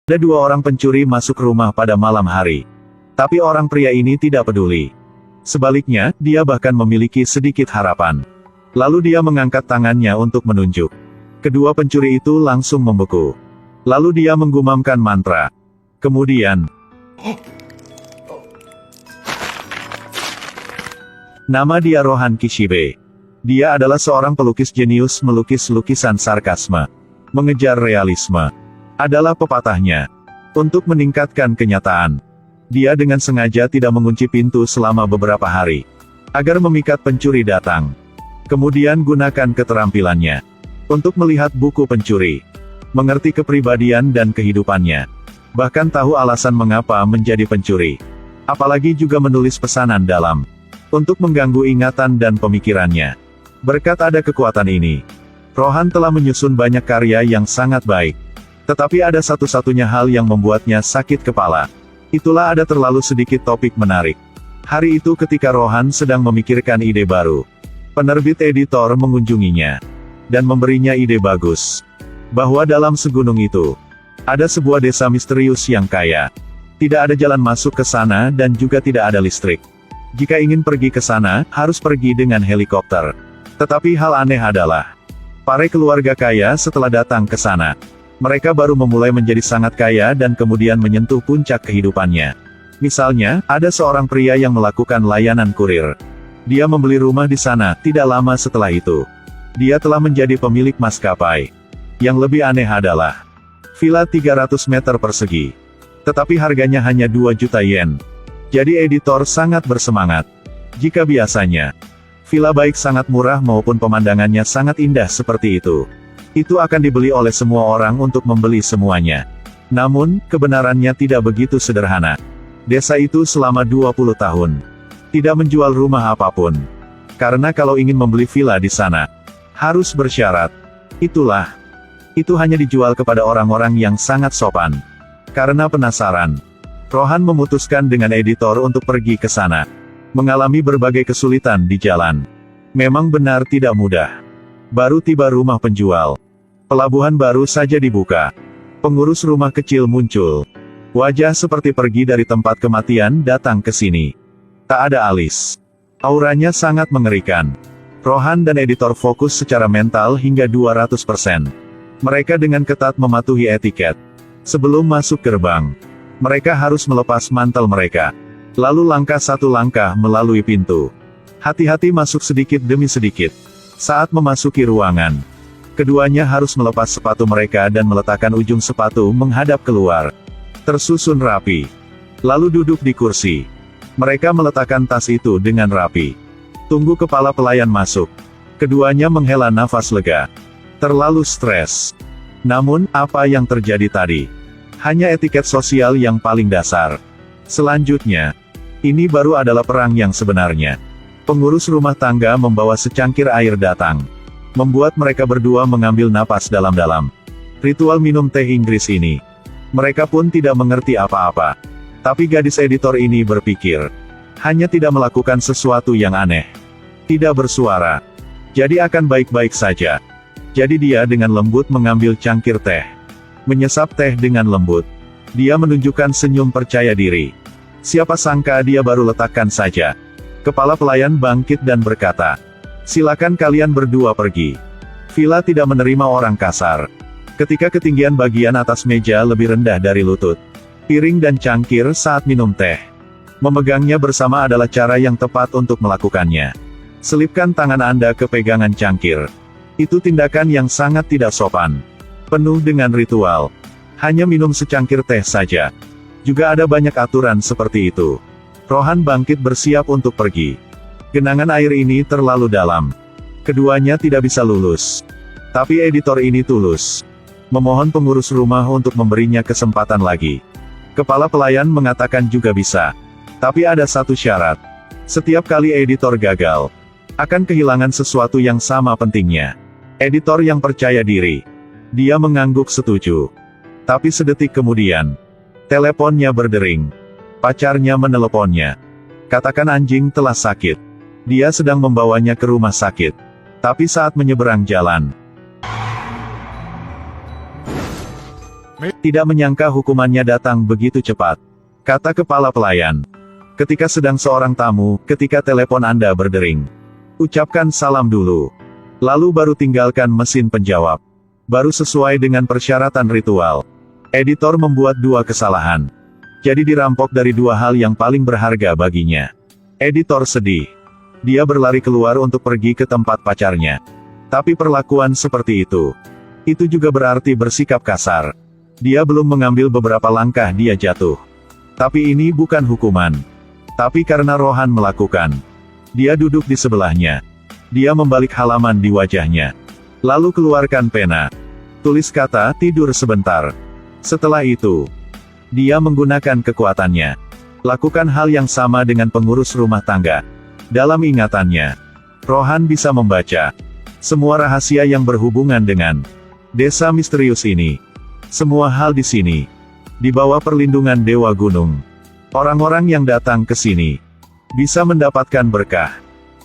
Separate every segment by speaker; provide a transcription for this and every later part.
Speaker 1: Ada dua orang pencuri masuk rumah pada malam hari. Tapi orang pria ini tidak peduli. Sebaliknya, dia bahkan memiliki sedikit harapan. Lalu dia mengangkat tangannya untuk menunjuk. Kedua pencuri itu langsung membeku. Lalu dia menggumamkan mantra. Kemudian, nama dia Rohan Kishibe. Dia adalah seorang pelukis jenius melukis lukisan sarkasme. Mengejar realisme adalah pepatahnya. Untuk meningkatkan kenyataan, dia dengan sengaja tidak mengunci pintu selama beberapa hari. Agar memikat pencuri datang. Kemudian gunakan keterampilannya untuk melihat buku pencuri. Mengerti kepribadian dan kehidupannya. Bahkan tahu alasan mengapa menjadi pencuri. Apalagi juga menulis pesanan dalam. Untuk mengganggu ingatan dan pemikirannya. Berkat ada kekuatan ini, Rohan telah menyusun banyak karya yang sangat baik. Tetapi ada satu-satunya hal yang membuatnya sakit kepala. Itulah ada terlalu sedikit topik menarik. Hari itu ketika Rohan sedang memikirkan ide baru. Penerbit editor mengunjunginya. Dan memberinya ide bagus. Bahwa dalam segunung itu, ada sebuah desa misterius yang kaya. Tidak ada jalan masuk ke sana dan juga tidak ada listrik. Jika ingin pergi ke sana, harus pergi dengan helikopter. Tetapi hal aneh adalah, para keluarga kaya setelah datang ke sana, mereka baru memulai menjadi sangat kaya dan kemudian menyentuh puncak kehidupannya. Misalnya, ada seorang pria yang melakukan layanan kurir. Dia membeli rumah di sana, tidak lama setelah itu. Dia telah menjadi pemilik maskapai. Yang lebih aneh adalah, villa 300 meter persegi. Tetapi harganya hanya 2 juta yen. Jadi editor sangat bersemangat. Jika biasanya, villa baik sangat murah maupun pemandangannya sangat indah seperti itu akan dibeli oleh semua orang untuk membeli semuanya. Namun, kebenarannya tidak begitu sederhana. Desa itu selama 20 tahun tidak menjual rumah apapun. Karena kalau ingin membeli villa di sana, harus bersyarat. Itu hanya dijual kepada orang-orang yang sangat sopan. Karena penasaran, Rohan memutuskan dengan editor untuk pergi ke sana. Mengalami berbagai kesulitan di jalan. Memang benar tidak mudah. Baru tiba rumah penjual. Pelabuhan baru saja dibuka. Pengurus rumah kecil muncul. Wajah seperti pergi dari tempat kematian datang ke sini. Tak ada alis. Auranya sangat mengerikan. Rohan dan editor fokus secara mental hingga 200%. Mereka dengan ketat mematuhi etiket. Sebelum masuk gerbang, mereka harus melepas mantel mereka. Lalu langkah satu langkah melalui pintu. Hati-hati masuk sedikit demi sedikit. Saat memasuki ruangan, keduanya harus melepas sepatu mereka dan meletakkan ujung sepatu menghadap keluar. Tersusun rapi. Lalu duduk di kursi. Mereka meletakkan tas itu dengan rapi. Tunggu kepala pelayan masuk. Keduanya menghela nafas lega. Terlalu stres. Namun, apa yang terjadi tadi? Hanya etiket sosial yang paling dasar. Selanjutnya, ini baru adalah perang yang sebenarnya. Pengurus rumah tangga membawa secangkir air datang. Membuat mereka berdua mengambil napas dalam-dalam. Ritual minum teh Inggris ini. Mereka pun tidak mengerti apa-apa. Tapi gadis editor ini berpikir. Hanya tidak melakukan sesuatu yang aneh. Tidak bersuara. Jadi akan baik-baik saja. Jadi dia dengan lembut mengambil cangkir teh. Menyesap teh dengan lembut. Dia menunjukkan senyum percaya diri. Siapa sangka dia baru letakkan saja. Kepala pelayan bangkit dan berkata, "Silakan kalian berdua pergi. Villa tidak menerima orang kasar." Ketika ketinggian bagian atas meja lebih rendah dari lutut. Piring dan cangkir saat minum teh. Memegangnya bersama adalah cara yang tepat untuk melakukannya. Selipkan tangan Anda ke pegangan cangkir. Itu tindakan yang sangat tidak sopan. Penuh dengan ritual. Hanya minum secangkir teh saja. Juga ada banyak aturan seperti itu. Rohan bangkit bersiap untuk pergi. Genangan air ini terlalu dalam. Keduanya tidak bisa lulus. Tapi editor ini tulus. Memohon pengurus rumah untuk memberinya kesempatan lagi. Kepala pelayan mengatakan juga bisa. Tapi ada satu syarat. Setiap kali editor gagal, akan kehilangan sesuatu yang sama pentingnya. Editor yang percaya diri. Dia mengangguk setuju. Tapi sedetik kemudian, teleponnya berdering. Pacarnya meneleponnya. Katakan anjing telah sakit. Dia sedang membawanya ke rumah sakit. Tapi saat menyeberang jalan, Tidak menyangka hukumannya datang begitu cepat, kata kepala pelayan. Ketika sedang seorang tamu, ketika telepon Anda berdering, ucapkan salam dulu. Lalu baru tinggalkan mesin penjawab. Baru sesuai dengan persyaratan ritual. Editor membuat dua kesalahan. Jadi dirampok dari dua hal yang paling berharga baginya. Editor sedih. Dia berlari keluar untuk pergi ke tempat pacarnya. Tapi perlakuan seperti itu juga berarti bersikap kasar. Dia belum mengambil beberapa langkah dia jatuh. Tapi ini bukan hukuman. Tapi karena Rohan melakukan. Dia duduk di sebelahnya. Dia membalik halaman di wajahnya. Lalu keluarkan pena. Tulis kata tidur sebentar. Setelah itu, dia menggunakan kekuatannya. Lakukan hal yang sama dengan pengurus rumah tangga. Dalam ingatannya, Rohan bisa membaca semua rahasia yang berhubungan dengan desa misterius ini. Semua hal di sini di bawah perlindungan Dewa Gunung. Orang-orang yang datang ke sini bisa mendapatkan berkah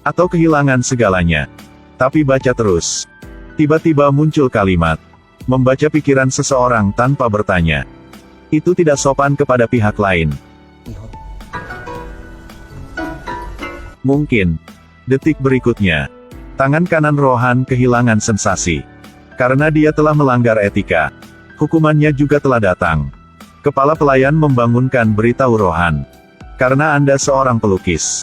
Speaker 1: atau kehilangan segalanya. Tapi baca terus. Tiba-tiba muncul kalimat, membaca pikiran seseorang tanpa bertanya. Itu tidak sopan kepada pihak lain. Mungkin detik berikutnya, tangan kanan Rohan kehilangan sensasi. Karena dia telah melanggar etika. Hukumannya juga telah datang. Kepala pelayan membangunkan beritahu Rohan. Karena Anda seorang pelukis,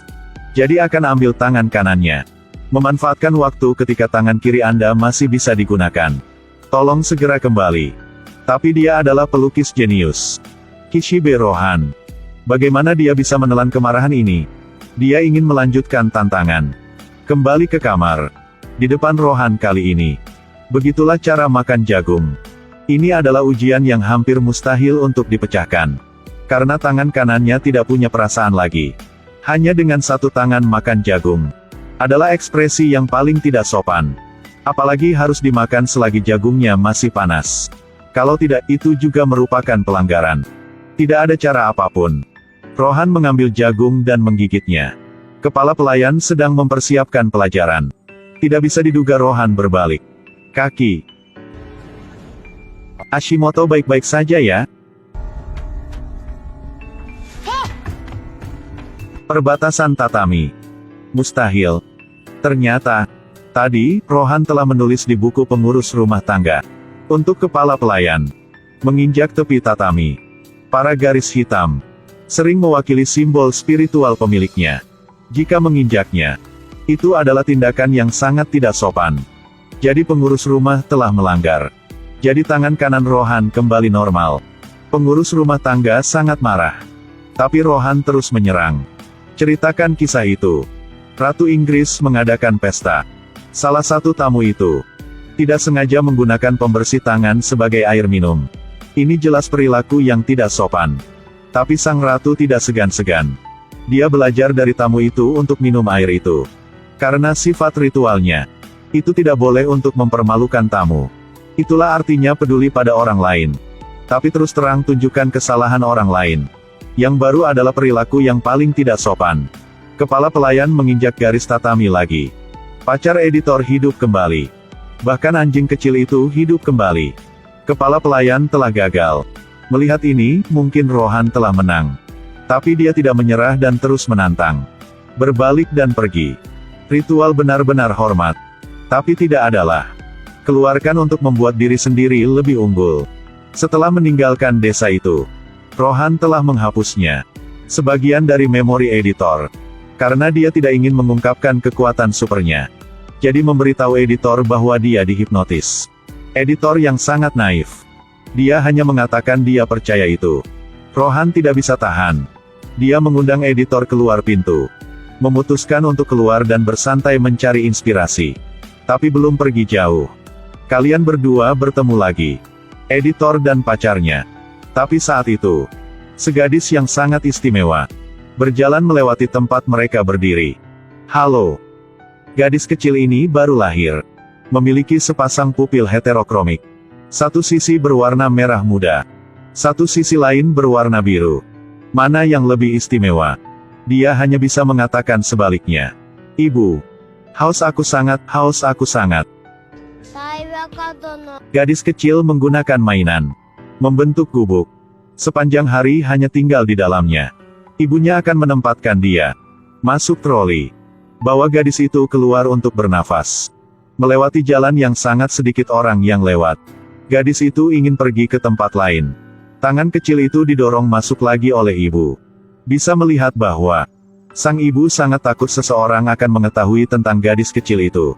Speaker 1: jadi akan ambil tangan kanannya. Memanfaatkan waktu ketika tangan kiri Anda masih bisa digunakan. Tolong segera kembali. Tapi dia adalah pelukis jenius. Kishibe Rohan. Bagaimana dia bisa menelan kemarahan ini? Dia ingin melanjutkan tantangan. Kembali ke kamar. Di depan Rohan kali ini. Begitulah cara makan jagung. Ini adalah ujian yang hampir mustahil untuk dipecahkan. Karena tangan kanannya tidak punya perasaan lagi. Hanya dengan satu tangan makan jagung. Adalah ekspresi yang paling tidak sopan. Apalagi harus dimakan selagi jagungnya masih panas. Kalau tidak, itu juga merupakan pelanggaran. Tidak ada cara apapun. Rohan mengambil jagung dan menggigitnya. Kepala pelayan sedang mempersiapkan pelajaran. Tidak bisa diduga Rohan berbalik kaki. Hashimoto baik-baik saja ya? Perbatasan tatami. Mustahil. Ternyata, tadi, Rohan telah menulis di buku pengurus rumah tangga. Untuk kepala pelayan. Menginjak tepi tatami. Para garis hitam. Sering mewakili simbol spiritual pemiliknya. Jika menginjaknya, itu adalah tindakan yang sangat tidak sopan. Jadi pengurus rumah telah melanggar. Jadi tangan kanan Rohan kembali normal. Pengurus rumah tangga sangat marah. Tapi Rohan terus menyerang. Ceritakan kisah itu. Ratu Inggris mengadakan pesta. Salah satu tamu itu tidak sengaja menggunakan pembersih tangan sebagai air minum. Ini jelas perilaku yang tidak sopan. Tapi sang ratu tidak segan-segan. Dia belajar dari tamu itu untuk minum air itu. Karena sifat ritualnya, itu tidak boleh untuk mempermalukan tamu. Itulah artinya peduli pada orang lain. Tapi terus terang tunjukkan kesalahan orang lain. Yang baru adalah perilaku yang paling tidak sopan. Kepala pelayan menginjak garis tatami lagi. Pacar editor hidup kembali. Bahkan anjing kecil itu hidup kembali. Kepala pelayan telah gagal. Melihat ini, mungkin Rohan telah menang. Tapi dia tidak menyerah dan terus menantang. Berbalik dan pergi. Ritual benar-benar hormat. Tapi tidak adalah. Keluarkan untuk membuat diri sendiri lebih unggul. Setelah meninggalkan desa itu, Rohan telah menghapusnya. Sebagian dari memori editor. Karena dia tidak ingin mengungkapkan kekuatan supernya. Jadi memberitahu editor bahwa dia dihipnotis. Editor yang sangat naif. Dia hanya mengatakan dia percaya itu. Rohan tidak bisa tahan. Dia mengundang editor keluar pintu. Memutuskan untuk keluar dan bersantai mencari inspirasi. Tapi belum pergi jauh. Kalian berdua bertemu lagi. Editor dan pacarnya. Tapi saat itu, segadis yang sangat istimewa berjalan melewati tempat mereka berdiri. Halo. Gadis kecil ini baru lahir. Memiliki sepasang pupil heterokromik. Satu sisi berwarna merah muda. Satu sisi lain berwarna biru. Mana yang lebih istimewa? Dia hanya bisa mengatakan sebaliknya. Ibu. Haus aku sangat, haus aku sangat. Gadis kecil menggunakan mainan. membentuk gubuk. Sepanjang hari hanya tinggal di dalamnya. Ibunya akan menempatkan dia. Masuk troli. Bawa gadis itu keluar untuk bernafas. Melewati jalan yang sangat sedikit orang yang lewat. Gadis itu ingin pergi ke tempat lain. Tangan kecil itu didorong masuk lagi oleh ibu. Bisa melihat bahwa sang ibu sangat takut seseorang akan mengetahui tentang gadis kecil itu.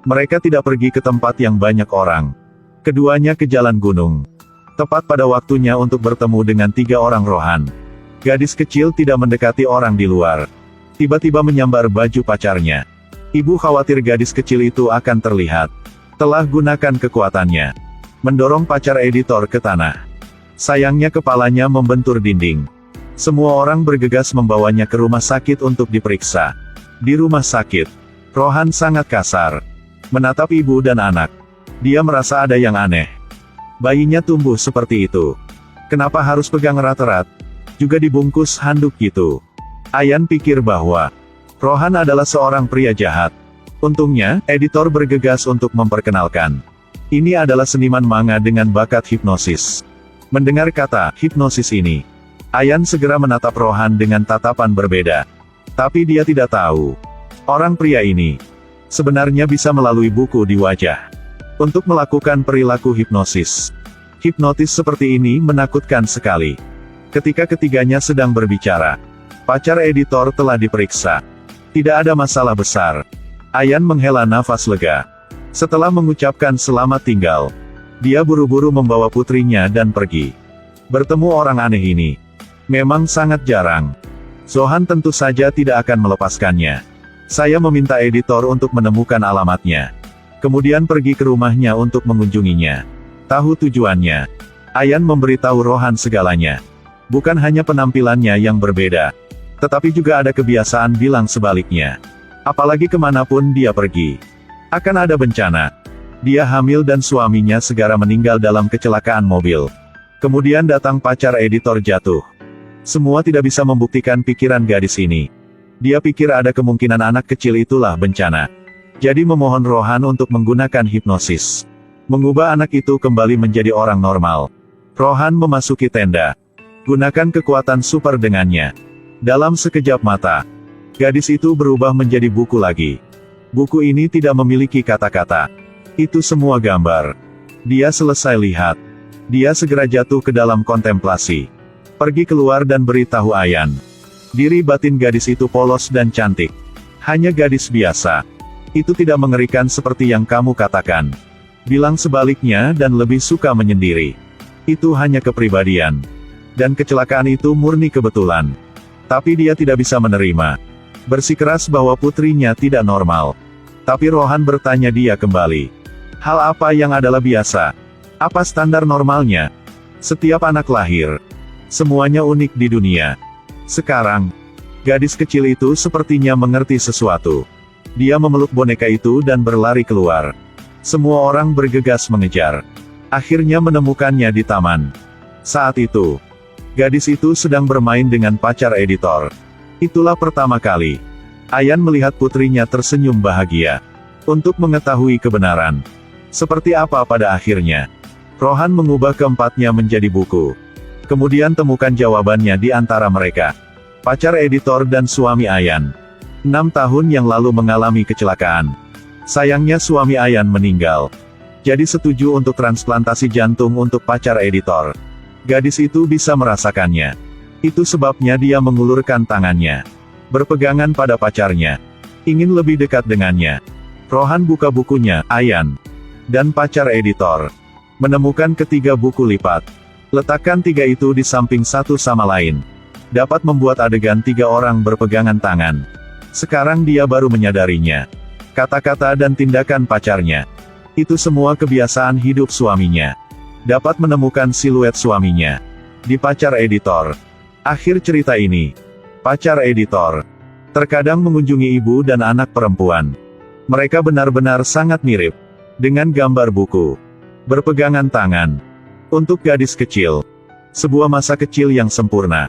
Speaker 1: Mereka tidak pergi ke tempat yang banyak orang. Keduanya ke jalan gunung. Tepat pada waktunya untuk bertemu dengan 3 orang rohan. Gadis kecil tidak mendekati orang di luar. Tiba-tiba menyambar baju pacarnya. Ibu khawatir gadis kecil itu akan terlihat. Telah gunakan kekuatannya. Mendorong pacar editor ke tanah. Sayangnya kepalanya membentur dinding. Semua orang bergegas membawanya ke rumah sakit untuk diperiksa. Di rumah sakit, Rohan sangat kasar. Menatap ibu dan anak. Dia merasa ada yang aneh. Bayinya tumbuh seperti itu. Kenapa harus pegang erat-erat? Juga dibungkus handuk gitu. Ayan pikir bahwa Rohan adalah seorang pria jahat. Untungnya, editor bergegas untuk memperkenalkan. Ini adalah seniman manga dengan bakat hipnosis. Mendengar kata hipnosis ini, Ayan segera menatap Rohan dengan tatapan berbeda. Tapi dia tidak tahu. Orang pria ini sebenarnya bisa melalui buku di wajah untuk melakukan perilaku hipnosis. Hipnotis seperti ini menakutkan sekali. Ketika ketiganya sedang berbicara, pacar editor telah diperiksa. Tidak ada masalah besar. Ayan menghela nafas lega. Setelah mengucapkan selamat tinggal, dia buru-buru membawa putrinya dan pergi. Bertemu orang aneh ini memang sangat jarang. Zohan tentu saja tidak akan melepaskannya. Saya meminta editor untuk menemukan alamatnya. Kemudian pergi ke rumahnya untuk mengunjunginya. Tahu tujuannya. Ayan memberitahu Rohan segalanya. Bukan hanya penampilannya yang berbeda, tetapi juga ada kebiasaan bilang sebaliknya. Apalagi kemanapun dia pergi, akan ada bencana. Dia hamil dan suaminya segera meninggal dalam kecelakaan mobil. Kemudian datang pacar editor jatuh. Semua tidak bisa membuktikan pikiran gadis ini. Dia pikir ada kemungkinan anak kecil itulah bencana. Jadi memohon Rohan untuk menggunakan hipnosis. Mengubah anak itu kembali menjadi orang normal. Rohan memasuki tenda. Gunakan kekuatan super dengannya. Dalam sekejap mata, gadis itu berubah menjadi buku lagi. Buku ini tidak memiliki kata-kata. Itu semua gambar. Dia selesai lihat. Dia segera jatuh ke dalam kontemplasi. Pergi keluar dan beritahu Ayan. Diri batin gadis itu polos dan cantik. Hanya gadis biasa. Itu tidak mengerikan seperti yang kamu katakan. Bilang sebaliknya dan lebih suka menyendiri. Itu hanya kepribadian. Dan kecelakaan itu murni kebetulan. Tapi dia tidak bisa menerima. Bersikeras bahwa putrinya tidak normal. Tapi Rohan bertanya dia kembali. Hal apa yang adalah biasa? Apa standar normalnya? Setiap anak lahir, semuanya unik di dunia. Sekarang, gadis kecil itu sepertinya mengerti sesuatu. Dia memeluk boneka itu dan berlari keluar. Semua orang bergegas mengejar. Akhirnya menemukannya di taman. Saat itu, gadis itu sedang bermain dengan pacar editor. Itulah pertama kali Ayan melihat putrinya tersenyum bahagia. Untuk mengetahui kebenaran seperti apa pada akhirnya, Rohan mengubah keempatnya menjadi buku. Kemudian temukan jawabannya di antara mereka. Pacar editor dan suami Ayan. 6 tahun yang lalu mengalami kecelakaan. Sayangnya suami Ayan meninggal. Jadi setuju untuk transplantasi jantung untuk pacar editor. Gadis itu bisa merasakannya. Itu sebabnya dia mengulurkan tangannya. Berpegangan pada pacarnya. Ingin lebih dekat dengannya. Rohan buka bukunya, Ayan. Dan pacar editor. Menemukan ketiga buku lipat. Letakkan 3 itu di samping satu sama lain. Dapat membuat adegan 3 orang berpegangan tangan. Sekarang dia baru menyadarinya. Kata-kata dan tindakan pacarnya. Itu semua kebiasaan hidup suaminya. Dapat menemukan siluet suaminya di pacar editor. Akhir cerita ini, pacar editor terkadang mengunjungi ibu dan anak perempuan. Mereka benar-benar sangat mirip. Dengan gambar buku. Berpegangan tangan. Untuk gadis kecil. Sebuah masa kecil yang sempurna.